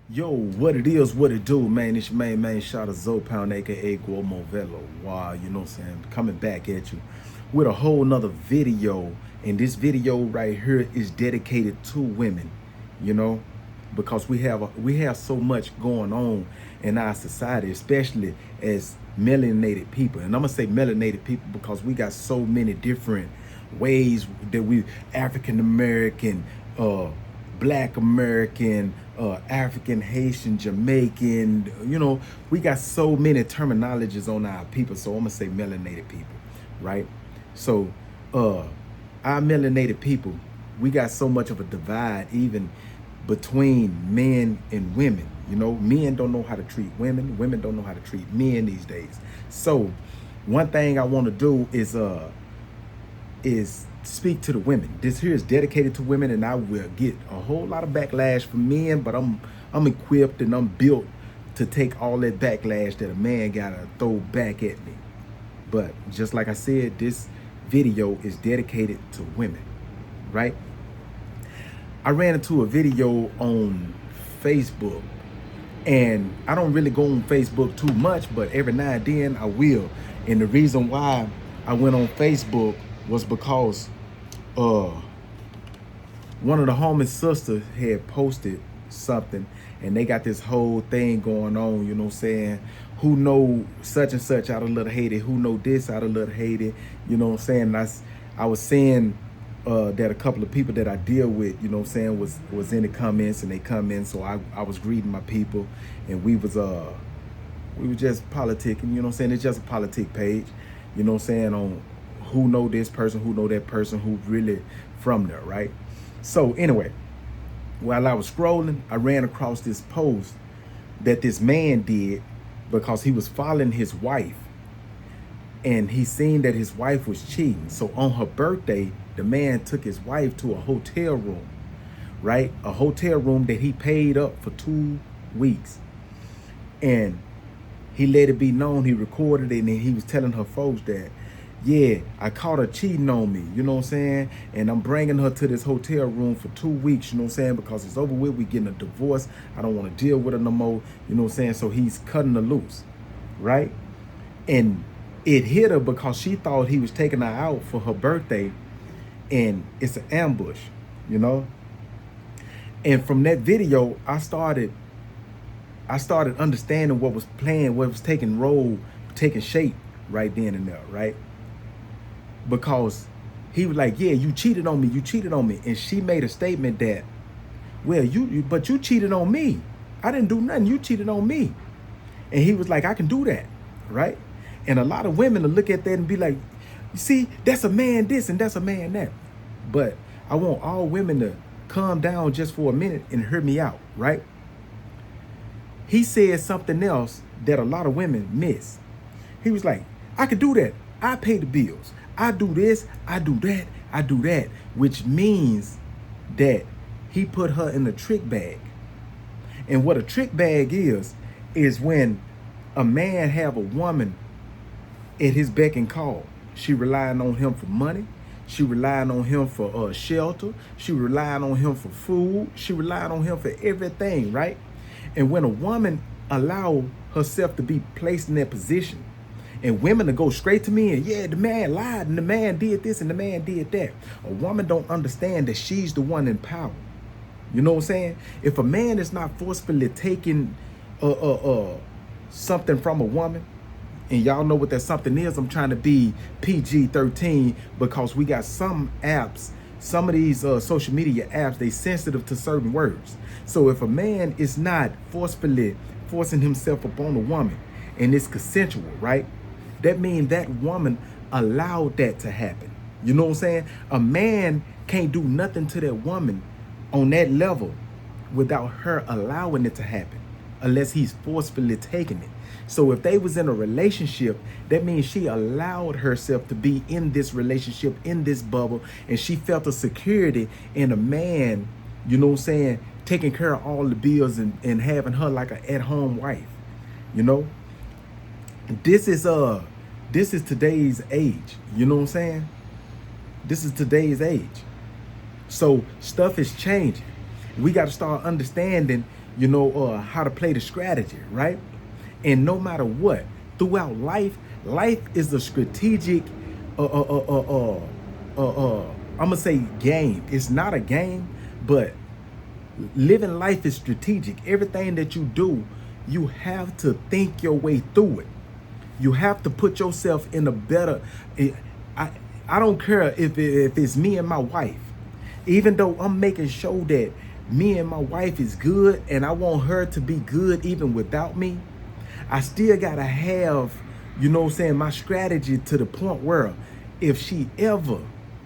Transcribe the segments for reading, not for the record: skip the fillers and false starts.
Yo, what it is, what it do, man. It's your main Chatta Pound, aka Guillermo Velo. Wow, you know what I'm saying? Coming back at you with a whole nother video. And this video right here is dedicated to women, you know, because we have so much going on in our society, especially as melanated people. And I'm gonna say melanated people because we got so many different ways that we African American, Black American, African, Haitian, Jamaican. You know, we got so many terminologies on our people. So I'm gonna say melanated people, right? So, our melanated people, we got so much of a divide even between men and women. You know, men don't know how to treat women. Women don't know how to treat men these days. So, one thing I want to do is speak to the women. This here is dedicated to women, and I will get a whole lot of backlash from men, but I'm equipped and I'm built to take all that backlash that a man gotta throw back at me. But just like I said, this video is dedicated to women, right? I ran into a video on Facebook, and I don't really go on Facebook too much, but every now and then I will. And the reason why I went on Facebook was because uh one of the homie sisters had posted something, and they got this whole thing going on, you know what I'm saying? Who know such and such out of Little Haiti, who know this out of Little Haiti, you know what I'm saying? I was saying that a couple of people that I deal with, you know what I'm saying, was in the comments, and they come in, so I was greeting my people, and we were just politicking, you know what I'm saying? It's just a politic page, you know what I'm saying, on who know this person, who know that person, who really from there, right? So anyway, while I was scrolling, I ran across this post that this man did because he was following his wife, and he seen that his wife was cheating. So on her birthday, the man took his wife to a hotel room, right? A hotel room that he paid up for 2 weeks. And he let it be known, he recorded it, and he was telling her folks that, yeah, I caught her cheating on me, you know what I'm saying? And I'm bringing her to this hotel room for 2 weeks, you know what I'm saying? Because it's over with, we getting a divorce. I don't want to deal with her no more, you know what I'm saying? So he's cutting her loose, right? And it hit her because she thought he was taking her out for her birthday, and it's an ambush, you know? And from that video, I started understanding what was playing, what was taking shape right then and there, right? Because he was like, yeah, you cheated on me, you cheated on me. And she made a statement that, well, but you cheated on me. I didn't do nothing, you cheated on me. And he was like, I can do that, right? And a lot of women will look at that and be like, you see, that's a man this and that's a man that. But I want all women to calm down just for a minute and hear me out, right? He said something else that a lot of women miss. He was like, I could do that. I pay the bills. I do this, I do that, I do that, which means that he put her in a trick bag. And what a trick bag is when a man have a woman at his beck and call. She relying on him for money. She relying on him for shelter. She relying on him for food. She relying on him for everything, right? And when a woman allow herself to be placed in that position, and women to go straight to me and, yeah, the man lied and the man did this and the man did that. A woman don't understand that she's the one in power. You know what I'm saying? If a man is not forcefully taking something from a woman, and y'all know what that something is, I'm trying to be PG-13 because we got some apps, some of these social media apps, they sensitive to certain words. So if a man is not forcefully forcing himself upon a woman and it's consensual, right? That means that woman allowed that to happen. You know what I'm saying? A man can't do nothing to that woman on that level without her allowing it to happen, unless he's forcefully taking it. So if they was in a relationship, that means she allowed herself to be in this relationship, in this bubble, and she felt a security in a man, you know what I'm saying, taking care of all the bills and having her like an at-home wife, you know? This is today's age, you know what I'm saying? This is today's age. So stuff is changing. We got to start understanding how to play the strategy, right? And no matter what, throughout life, life is a strategic, I'm gonna say game. It's not a game, but living life is strategic. Everything that you do, you have to think your way through it. You have to put yourself in a better. I I don't care if it's me and my wife. Even though I'm making sure that me and my wife is good, and I want her to be good even without me, I still gotta have, my strategy to the point where if she ever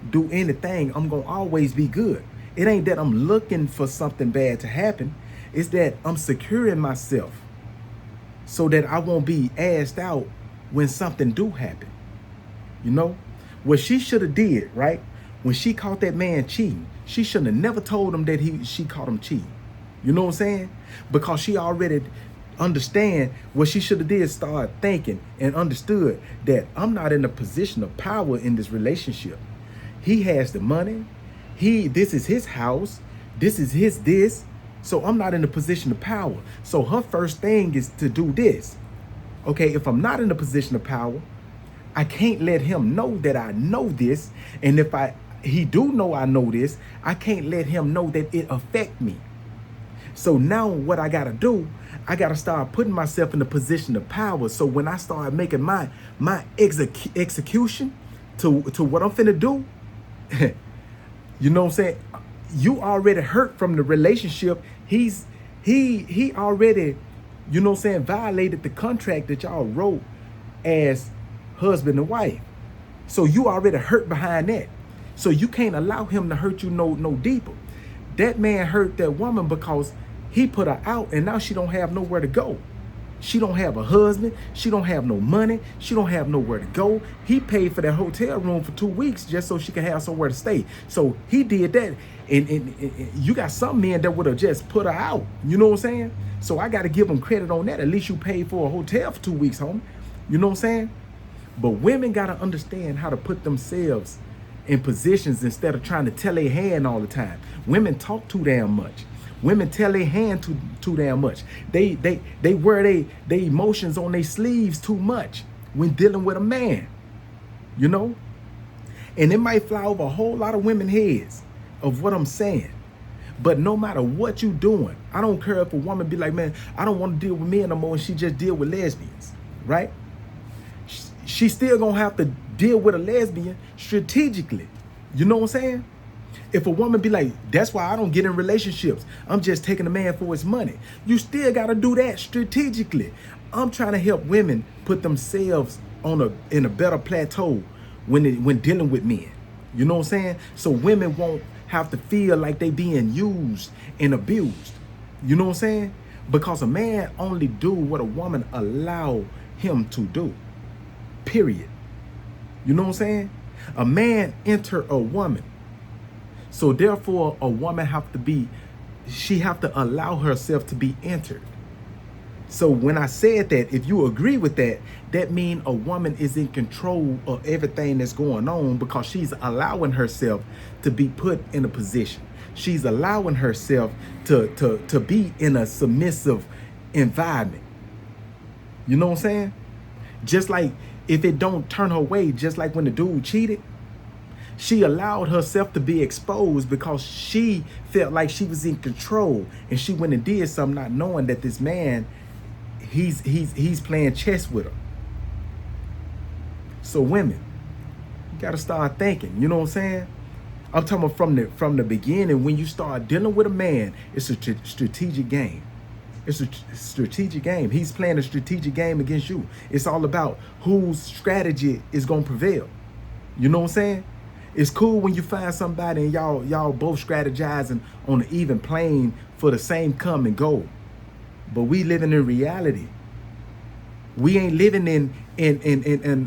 do anything, I'm gonna always be good. It ain't that I'm looking for something bad to happen. It's that I'm securing myself so that I won't be asked out when something do happen. You know? What she should have did, right? When she caught that man cheating, she shouldn't have never told him that she caught him cheating. You know what I'm saying? Because she already understand what she should have did, start thinking and understood that I'm not in a position of power in this relationship. He has the money. This is his house. This is his this. So I'm not in a position of power. So her first thing is to do this. Okay, if I'm not in a position of power, I can't let him know that I know this. And if he do know I know this, I can't let him know that it affect me. So now what I gotta do, I gotta start putting myself in a position of power. So when I start making my execution to what I'm finna do, you know what I'm saying? You already hurt from the relationship. He already, violated the contract that y'all wrote as husband and wife. So you already hurt behind that. So you can't allow him to hurt you no deeper. That man hurt that woman because he put her out, and now she don't have nowhere to go. She don't have a husband. She don't have no money. She don't have nowhere to go. He paid for that hotel room for 2 weeks just so she could have somewhere to stay. So he did that. And you got some men that would have just put her out. You know what I'm saying? So I got to give them credit on that. At least you paid for a hotel for 2 weeks, homie. You know what I'm saying? But women got to understand how to put themselves in positions instead of trying to tell their hand all the time. Women talk too damn much. Women tell their hand too damn much. They wear they emotions on their sleeves too much when dealing with a man. You know? And it might fly over a whole lot of women's heads of what I'm saying. But no matter what you doing, I don't care if a woman be like, man, I don't want to deal with men no more, and she just deal with lesbians, right? She still gonna have to deal with a lesbian strategically. You know what I'm saying? If a woman be like, that's why I don't get in relationships, I'm just taking a man for his money, you still got to do that strategically. I'm trying to help women put themselves in a better plateau when dealing with men. You know what I'm saying? So women won't have to feel like they being used and abused. You know what I'm saying? Because a man only do what a woman allow him to do. Period. You know what I'm saying? A man enter a woman. So therefore, a woman she have to allow herself to be entered. So when I said that, if you agree with that, that means a woman is in control of everything that's going on because she's allowing herself to be put in a position. She's allowing herself to be in a submissive environment. You know what I'm saying? Just like if it don't turn her way, just like when the dude cheated, she allowed herself to be exposed because she felt like she was in control, and she went and did something not knowing that this man, he's playing chess with her. So women, you gotta start thinking, you know what I'm saying? I'm talking about from the beginning. When you start dealing with a man, it's a strategic game. It's a strategic game. He's playing a strategic game against you. It's all about whose strategy is gonna prevail. You know what I'm saying? It's cool when you find somebody and y'all both strategizing on an even plane for the same common goal. But we living in reality. We ain't living in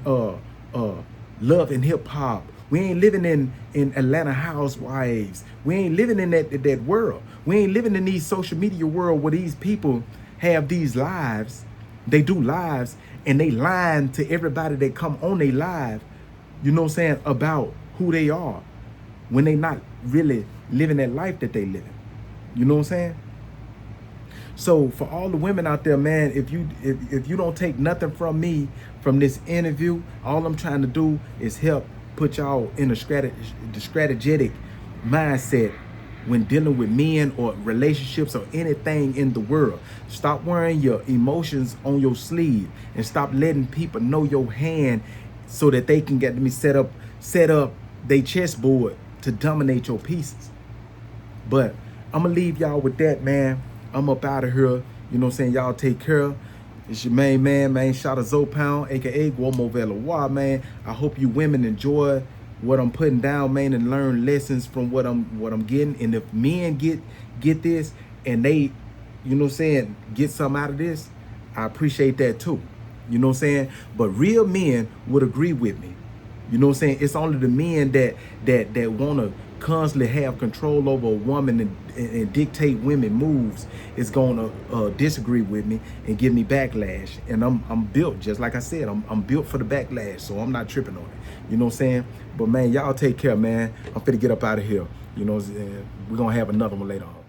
love and hip hop. We ain't living in Atlanta Housewives. We ain't living in that world. We ain't living in these social media world where these people have these lives. They do lives and they lying to everybody that come on their live, you know what I'm saying, about who they are when they not really living that life that they living. You know what I'm saying? So for all the women out there, man, if you don't take nothing from me from this interview, all I'm trying to do is help put y'all in a strategic mindset when dealing with men or relationships or anything in the world. Stop wearing your emotions on your sleeve and stop letting people know your hand so that they can get me set up their chessboard to dominate your pieces. But I'm gonna leave y'all with that, man. I'm up out of here. You know what I'm saying? Y'all take care. It's your main man, Chatta Zopound, aka Guomo Velois, man. I hope you women enjoy what I'm putting down, man, and learn lessons from what I'm getting. And if men get this and they, you know what I'm saying, get something out of this, I appreciate that too. You know what I'm saying? But real men would agree with me. You know what I'm saying? It's only the men that want to constantly have control over a woman and dictate women moves is going to disagree with me and give me backlash. And I'm built, just like I said, I'm built for the backlash, so I'm not tripping on it. You know what I'm saying? But man, y'all take care, man. I'm finna get up out of here. You know, we're going to have another one later on.